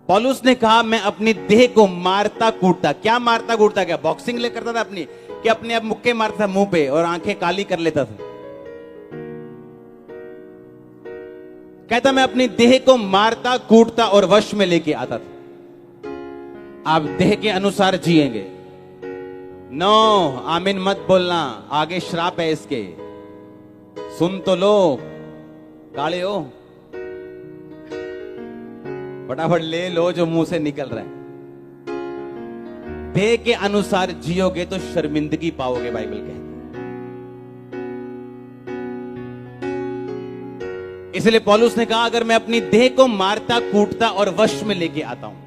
पौलुस ने कहा मैं अपनी देह को मारता कूटता। क्या मारता कूटता? क्या बॉक्सिंग ले करता था अपनी, कि अपने आप मुक्के मारता था मुंह पे और आंखें काली कर लेता था? कहता मैं अपनी देह को मारता कूटता और वश में लेके आता था। आप देह के अनुसार जिएंगे। नो, आमीन मत बोलना, आगे श्राप है इसके। सुन तो लो, काले हो, फटाफट ले लो जो मुंह से निकल रहा है। देह के अनुसार जियोगे तो शर्मिंदगी पाओगे, बाइबल कहती है। इसलिए पौलुस ने कहा अगर मैं अपनी देह को मारता कूटता और वश में लेके आता हूं,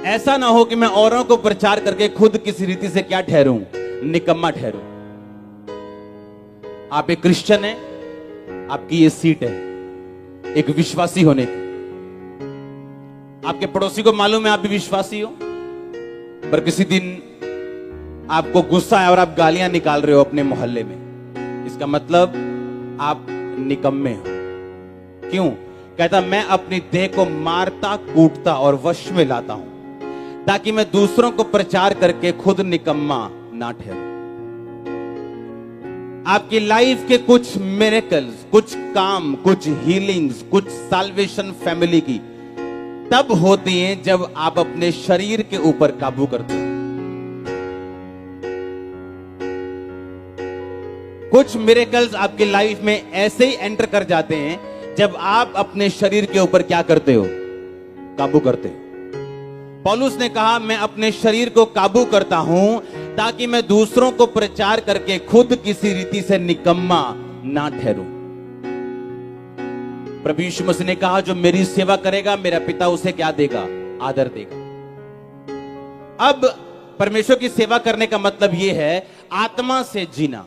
ऐसा ना हो कि मैं औरों को प्रचार करके खुद किसी रीति से क्या ठहरूं, निकम्मा ठहरूं। आप एक क्रिश्चियन हैं, आपकी ये सीट है एक विश्वासी होने की। आपके पड़ोसी को मालूम है आप भी विश्वासी हो, पर किसी दिन आपको गुस्सा है और आप गालियां निकाल रहे हो अपने मोहल्ले में। इसका मतलब आप निकम्मे हो। क्यों? कहता मैं अपनी देह को मारता कूटता और वश में लाता हूं ताकि मैं दूसरों को प्रचार करके खुद निकम्मा ना ठहरूं। आपकी लाइफ के कुछ मिरेकल्स, कुछ काम, कुछ हीलिंग्स, कुछ साल्वेशन फैमिली की तब होती हैं जब आप अपने शरीर के ऊपर काबू करते हो। कुछ मिरेकल्स आपकी लाइफ में ऐसे ही एंटर कर जाते हैं जब आप अपने शरीर के ऊपर क्या करते हो, काबू करते हो। पौलुस ने कहा मैं अपने शरीर को काबू करता हूं ताकि मैं दूसरों को प्रचार करके खुद किसी रीति से निकम्मा ना ठहरूं। प्रभु यीशु मसीह ने कहा जो मेरी सेवा करेगा मेरा पिता उसे क्या देगा, आदर देगा। अब परमेश्वर की सेवा करने का मतलब यह है आत्मा से जीना,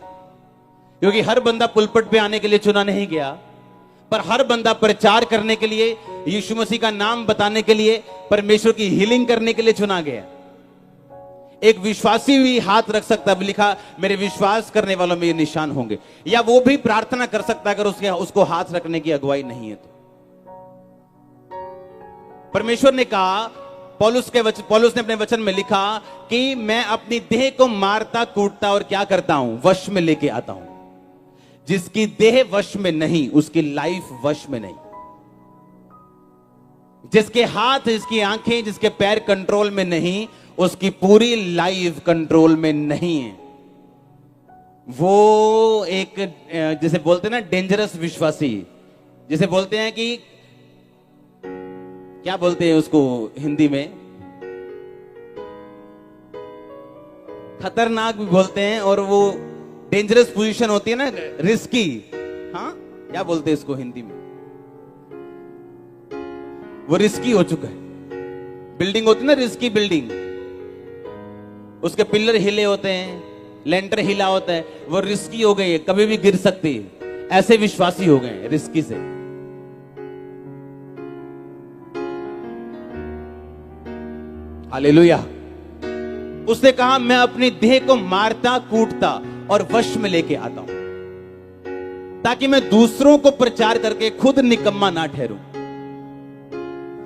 क्योंकि हर बंदा पुलपट पे आने के लिए चुना नहीं गया, पर हर बंदा प्रचार करने के लिए, यीशु मसीह का नाम बताने के लिए, परमेश्वर की हीलिंग करने के लिए चुना गया। एक विश्वासी भी हाथ रख सकता है, लिखा मेरे विश्वास करने वालों में ये निशान होंगे, या वो भी प्रार्थना कर सकता है अगर उसको हाथ रखने की अगुवाई नहीं है तो। परमेश्वर ने कहा, पौलुस ने अपने वचन में लिखा कि मैं अपनी देह को मारता कूटता और क्या करता हूं, वश में लेके आता हूं। जिसकी देह वश में नहीं उसकी लाइफ वश में नहीं। जिसके हाथ, जिसकी आंखें, जिसके पैर कंट्रोल में नहीं उसकी पूरी लाइफ कंट्रोल में नहीं है। वो एक जैसे बोलते हैं ना डेंजरस विश्वासी, जिसे बोलते हैं कि क्या बोलते हैं उसको हिंदी में, खतरनाक भी बोलते हैं, और वो डेंजरस पोजीशन होती है ना, रिस्की। हाँ, क्या बोलते हैं इसको हिंदी में, वो रिस्की हो चुका है। बिल्डिंग होती है ना रिस्की बिल्डिंग, उसके पिलर हिले होते हैं, लेंटर हिला होता है, वो रिस्की हो गई है, कभी भी गिर सकती है। ऐसे विश्वासी हो गए रिस्की से। हालेलुया। उसने कहा मैं अपनी देह को मारता कूटता और वश में लेके आता हूं ताकि मैं दूसरों को प्रचार करके खुद निकम्मा ना ठहरूं।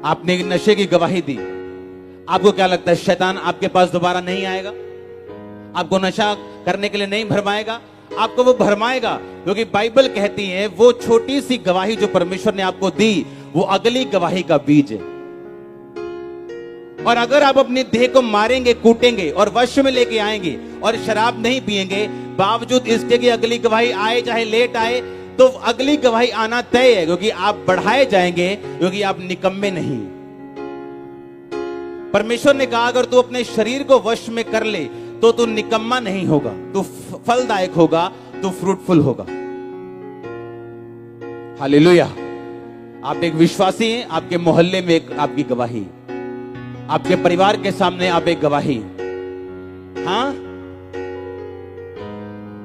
आपने नशे की गवाही दी, आपको क्या लगता है शैतान आपके पास दोबारा नहीं आएगा? आपको नशा करने के लिए नहीं भरमाएगा? आपको वो भरमाएगा, क्योंकि बाइबल कहती है वो छोटी सी गवाही जो परमेश्वर ने आपको दी वो अगली गवाही का बीज है। और अगर आप अपनी देह को मारेंगे, कूटेंगे और वश में लेके आएंगे और शराब नहीं पिएंगे, बावजूद इसके कि अगली गवाही आए चाहे लेट आए, तो अगली गवाही आना तय है, क्योंकि आप बढ़ाए जाएंगे, क्योंकि आप निकम्मे नहीं। परमेश्वर ने कहा अगर तू अपने शरीर को वश में कर ले तो तू निकम्मा नहीं होगा, तू फलदायक होगा, तू फ्रूटफुल होगा। हालेलुया। आप एक विश्वासी हैं, आपके मोहल्ले में एक आपकी गवाही, आपके परिवार के सामने आप एक गवाही। हाँ,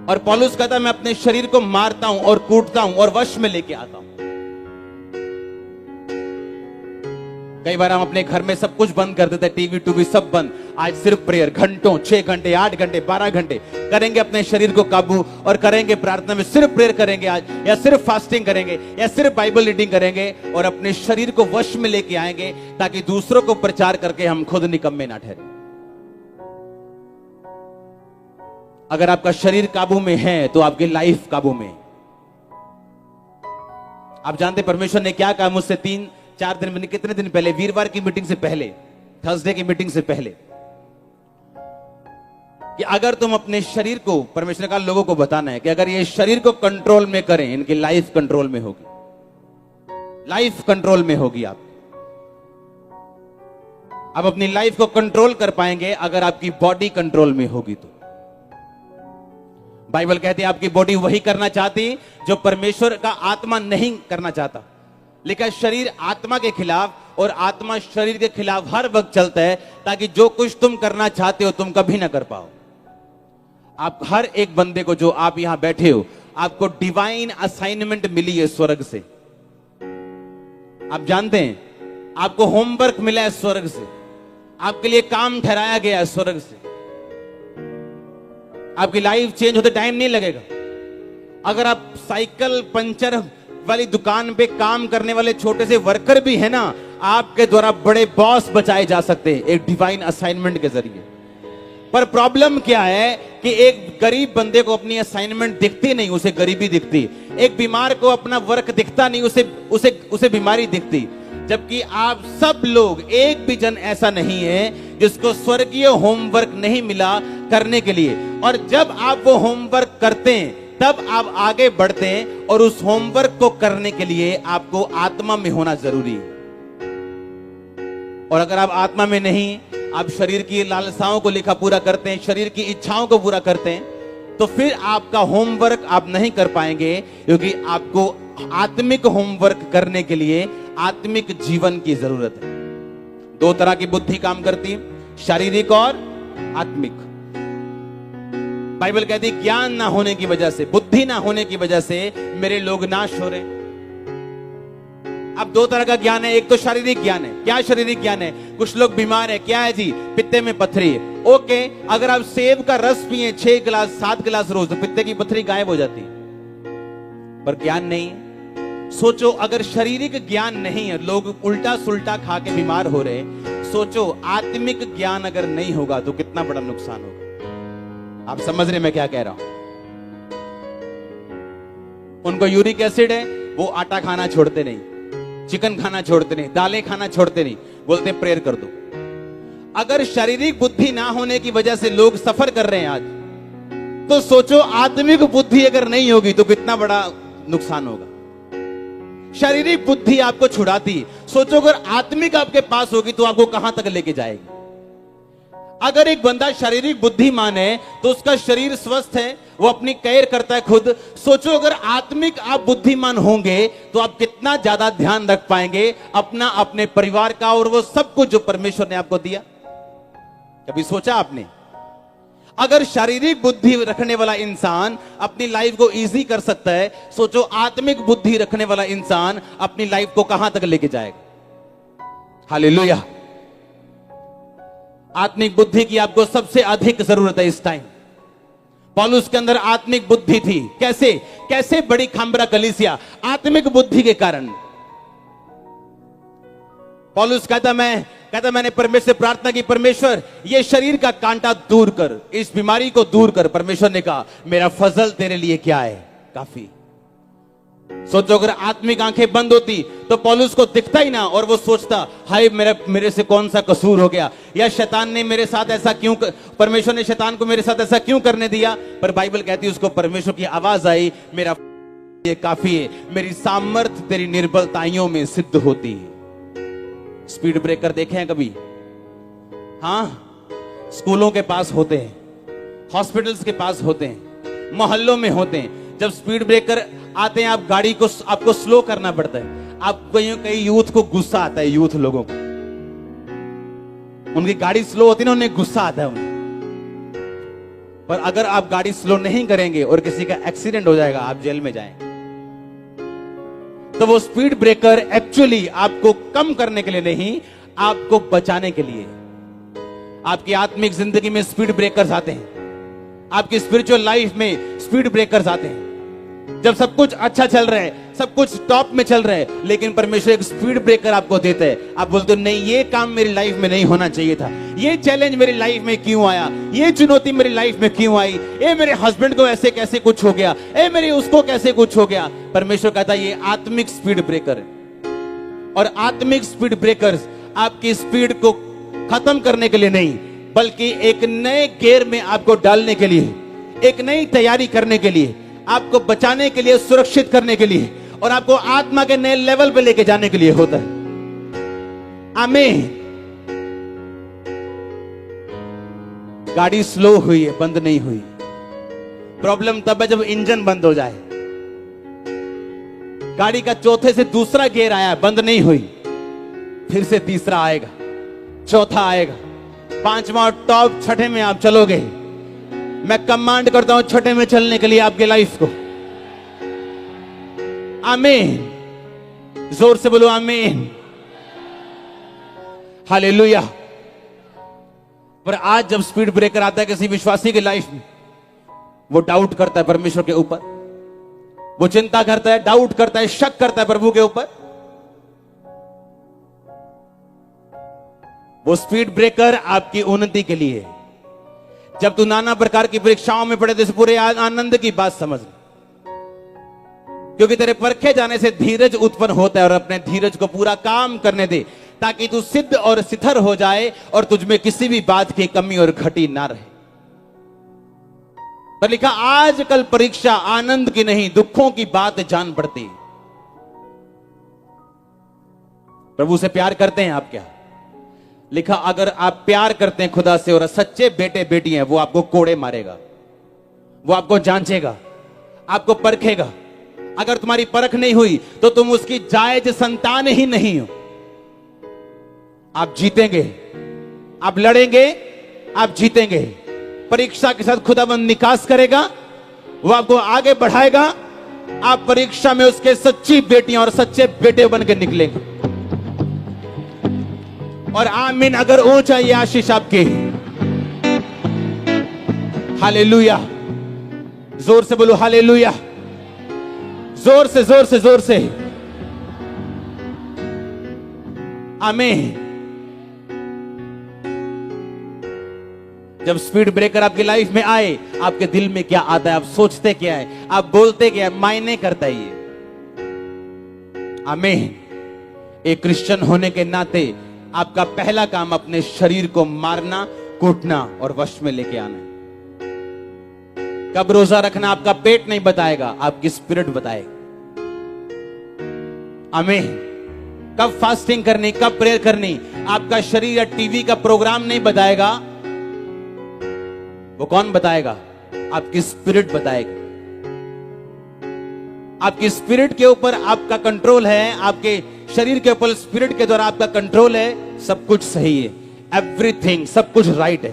और पौलुस कहता मैं अपने शरीर को मारता हूं और कूटता हूं और वश में लेके आता हूं। कई बार हम अपने घर में सब कुछ बंद कर देते हैं, टीवी टूवी सब बंद। आज सिर्फ प्रेयर, घंटों, 6 घंटे, 8 घंटे, 12 घंटे करेंगे अपने शरीर को काबू, और करेंगे प्रार्थना में, सिर्फ प्रेयर करेंगे आज, या सिर्फ फास्टिंग करेंगे, या सिर्फ बाइबल रीडिंग करेंगे, और अपने शरीर को वश में लेके आएंगे ताकि दूसरों को प्रचार करके हम खुद निकम्मे ना ठहरे। अगर आपका शरीर काबू में है तो आपकी लाइफ काबू में। आप जानते परमेश्वर ने क्या कहा मुझसे 3-4 दिन, कितने दिन पहले, वीरवार की मीटिंग से पहले, थर्सडे की मीटिंग से पहले, कि अगर तुम अपने शरीर को, परमेश्वर का लोगों को बताना है कि अगर ये शरीर को कंट्रोल में करें, इनकी लाइफ कंट्रोल में होगी, लाइफ कंट्रोल में होगी। आप अपनी लाइफ को कंट्रोल कर पाएंगे अगर आपकी बॉडी कंट्रोल में होगी तो। बाइबल कहती है आपकी बॉडी वही करना चाहती जो परमेश्वर का आत्मा नहीं करना चाहता। लेकिन शरीर आत्मा के खिलाफ और आत्मा शरीर के खिलाफ हर वक्त चलता है, ताकि जो कुछ तुम करना चाहते हो तुम कभी ना कर पाओ। आप हर एक बंदे को, जो आप यहां बैठे हो, आपको डिवाइन असाइनमेंट मिली है स्वर्ग से। आप जानते हैं आपको होमवर्क मिला है स्वर्ग से, आपके लिए काम ठहराया गया है स्वर्ग से। आपकी लाइफ चेंज होते टाइम नहीं लगेगा। अगर आप साइकिल पंचर वाली दुकान पे काम करने वाले छोटे से वर्कर भी है ना, आपके द्वारा बड़े बॉस बचाए जा सकते हैं एक डिवाइन असाइनमेंट के जरिए। पर प्रॉब्लम क्या है कि एक गरीब बंदे को अपनी असाइनमेंट दिखती नहीं, उसे गरीबी दिखती। एक बीमार को अपना वर्क दिखता नहीं, उसे बीमारी दिखती। जबकि आप सब लोग, एक भी जन ऐसा नहीं है जिसको स्वर्गीय होमवर्क नहीं मिला करने के लिए। और जब आप वो होमवर्क करते हैं तब आप आगे बढ़ते हैं, और उस होमवर्क को करने के लिए आपको आत्मा में होना जरूरी है। और अगर आप आत्मा में नहीं, आप शरीर की लालसाओं को लिखा पूरा करते हैं, शरीर की इच्छाओं को पूरा करते हैं, तो फिर आपका होमवर्क आप नहीं कर पाएंगे। क्योंकि आपको आत्मिक होमवर्क करने के लिए आत्मिक जीवन की जरूरत है। 2 तरह की बुद्धि काम करती है, शारीरिक और आत्मिक। बाइबल कहती है ज्ञान ना होने की वजह से, बुद्धि ना होने की वजह से मेरे लोग नाश हो रहे। अब 2 तरह का ज्ञान है। एक तो शारीरिक ज्ञान है। क्या शारीरिक ज्ञान है? कुछ लोग बीमार है, क्या है जी? पित्ते में पथरी है। ओके, अगर आप सेब का रस पिए 6 गिलास 7 गिलास रोज, तो पित्ते की पथरी गायब हो जाती है। पर ज्ञान नहीं है। सोचो, अगर शारीरिक ज्ञान नहीं है, लोग उल्टा सुल्टा खा के बीमार हो रहे, सोचो आत्मिक ज्ञान अगर नहीं होगा तो कितना बड़ा नुकसान होगा। आप समझ रहे मैं क्या कह रहा हूं? उनको यूरिक एसिड है, वो आटा खाना छोड़ते नहीं, चिकन खाना छोड़ते नहीं, दालें खाना छोड़ते नहीं, बोलते प्रेयर कर दो। अगर शारीरिक बुद्धि ना होने की वजह से लोग सफर कर रहे हैं आज, तो सोचो आत्मिक बुद्धि अगर नहीं होगी तो कितना बड़ा नुकसान होगा। शारीरिक बुद्धि आपको छुड़ाती, सोचो अगर आत्मिक आपके पास होगी तो आपको कहां तक लेके जाएगी। अगर एक बंदा शारीरिक बुद्धिमान है तो उसका शरीर स्वस्थ है, वो अपनी केयर करता है खुद। सोचो अगर आत्मिक आप बुद्धिमान होंगे तो आप कितना ज्यादा ध्यान रख पाएंगे अपना, अपने परिवार का, और वो सब कुछ जो परमेश्वर ने आपको दिया। कभी सोचा आपने? अगर शारीरिक बुद्धि रखने वाला इंसान अपनी लाइफ को इजी कर सकता है, सोचो आत्मिक बुद्धि रखने वाला इंसान अपनी लाइफ को कहां तक लेके जाएगा। हालेलुया। आत्मिक बुद्धि की आपको सबसे अधिक जरूरत है इस टाइम। पौलुस के अंदर आत्मिक बुद्धि थी। कैसे बड़ी खाम्बरा कलीसिया? आत्मिक बुद्धि के कारण। पौलुस कहता मैंने परमेश्वर से प्रार्थना की, परमेश्वर ये शरीर का कांटा दूर कर, इस बीमारी को दूर कर। परमेश्वर ने कहा मेरा फजल तेरे लिए क्या है, काफी। सोचो अगर आत्मिक आंखें बंद होती तो पौलुस को दिखता ही ना, और वो सोचता हाय मेरे से कौन सा कसूर हो गया, या शैतान ने मेरे साथ ऐसा क्यों, परमेश्वर ने शैतान को मेरे साथ ऐसा क्यों करने दिया। पर बाइबल कहती है उसको परमेश्वर की आवाज आई, मेरा ये काफी है, मेरी सामर्थ तेरी निर्बलताइयों में सिद्ध होती है। स्पीड ब्रेकर देखे हैं कभी? हाँ, स्कूलों के पास होते हैं, हॉस्पिटल्स के पास होते हैं, मोहल्लों में होते हैं। जब स्पीड ब्रेकर आते हैं, आप गाड़ी को आपको स्लो करना पड़ता है। आप कई यूथ को गुस्सा आता है, यूथ लोगों को, उनकी गाड़ी स्लो होती है ना, उन्हें गुस्सा आता है उन्हें। पर अगर आप गाड़ी स्लो नहीं करेंगे और किसी का एक्सीडेंट हो जाएगा, आप जेल में जाएंगे। तो वो स्पीड ब्रेकर एक्चुअली आपको कम करने के लिए नहीं, आपको बचाने के लिए। आपकी आत्मिक जिंदगी में स्पीड ब्रेकर्स आते हैं, आपकी स्पिरिचुअल लाइफ में स्पीड ब्रेकर्स आते हैं। जब सब कुछ अच्छा चल रहा है, सब कुछ टॉप में चल रहा है, लेकिन परमेश्वर एक स्पीड ब्रेकर आपको देता है। आप बोलते हो नहीं, ये काम मेरी लाइफ में नहीं होना चाहिए था, ये चैलेंज मेरी लाइफ में क्यों आया, ये चुनौती मेरी लाइफ में क्यों आई, ये मेरे हस्बैंड को ऐसे कैसे कुछ हो गया, ये मेरे उसको कैसे कुछ हो गया। परमेश्वर कहता है ये आत्मिक स्पीड ब्रेकर है। और आत्मिक स्पीड ब्रेकर्स आपकी स्पीड को खत्म करने के लिए नहीं, बल्कि एक नए गियर में आपको डालने के लिए, एक नई तैयारी करने के लिए, आपको बचाने के लिए, सुरक्षित करने के लिए, और आपको आत्मा के नए लेवल पे लेके जाने के लिए होता है। आमीन। गाड़ी स्लो हुई है, बंद नहीं हुई। प्रॉब्लम तब है जब इंजन बंद हो जाए। गाड़ी का चौथे से दूसरा गियर आया, बंद नहीं हुई, फिर से तीसरा आएगा, चौथा आएगा, पांचवा और टॉप छठे में आप चलोगे। मैं कमांड करता हूं छठे में चलने के लिए आपके लाइफ को। आमीन। जोर से बोलो आमीन। हालेलुया। पर आज जब स्पीड ब्रेकर आता है किसी विश्वासी की लाइफ में, वो डाउट करता है परमेश्वर के ऊपर, वो चिंता करता है, डाउट करता है, शक करता है प्रभु के ऊपर। वो स्पीड ब्रेकर आपकी उन्नति के लिए। जब तू नाना प्रकार की परीक्षाओं में पड़े तो पूरे आनंद की बात समझ, क्योंकि तेरे परखे जाने से धीरज उत्पन्न होता है। और अपने धीरज को पूरा काम करने दे, ताकि तू सिद्ध और स्थिर हो जाए और तुझमें किसी भी बात की कमी और घटी ना रहे। पर लिखा आजकल परीक्षा आनंद की नहीं, दुखों की बात जान पड़ती। प्रभु से प्यार करते हैं आप क्या? लिखा अगर आप प्यार करते हैं खुदा से और सच्चे बेटे बेटी हैं, वो आपको कोड़े मारेगा, वो आपको जांचेगा, आपको परखेगा। अगर तुम्हारी परख नहीं हुई तो तुम उसकी जायज संतान ही नहीं हो। आप जीतेंगे, आप लड़ेंगे, आप जीतेंगे। परीक्षा के साथ खुदाबंद निकास करेगा, वो आपको आगे बढ़ाएगा। आप परीक्षा में उसके सच्ची बेटियां और सच्चे बेटे बन के निकलेंगे। और आमीन अगर ऊंचा ये आशीष आपके। हालेलुया। जोर से बोलो हालेलुया। जोर से जोर से जोर से आमीन। जब स्पीड ब्रेकर आपकी लाइफ में आए, आपके दिल में क्या आता है, आप सोचते क्या है, आप बोलते क्या है, मायने करता है ये। आमीन। एक क्रिश्चियन होने के नाते आपका पहला काम अपने शरीर को मारना, कूटना और वश में लेके आना है। कब रोजा रखना आपका पेट नहीं बताएगा, आपकी स्पिरिट बताएगा। आमीन। कब फास्टिंग करनी, कब प्रेयर करनी, आपका शरीर या टीवी का प्रोग्राम नहीं बताएगा। वो कौन बताएगा? आपकी स्पिरिट बताएगी। आपकी स्पिरिट के ऊपर आपका कंट्रोल है, आपके शरीर के ऊपर स्पिरिट के द्वारा आपका कंट्रोल है। सब कुछ सही है, एवरीथिंग, सब कुछ राइट है।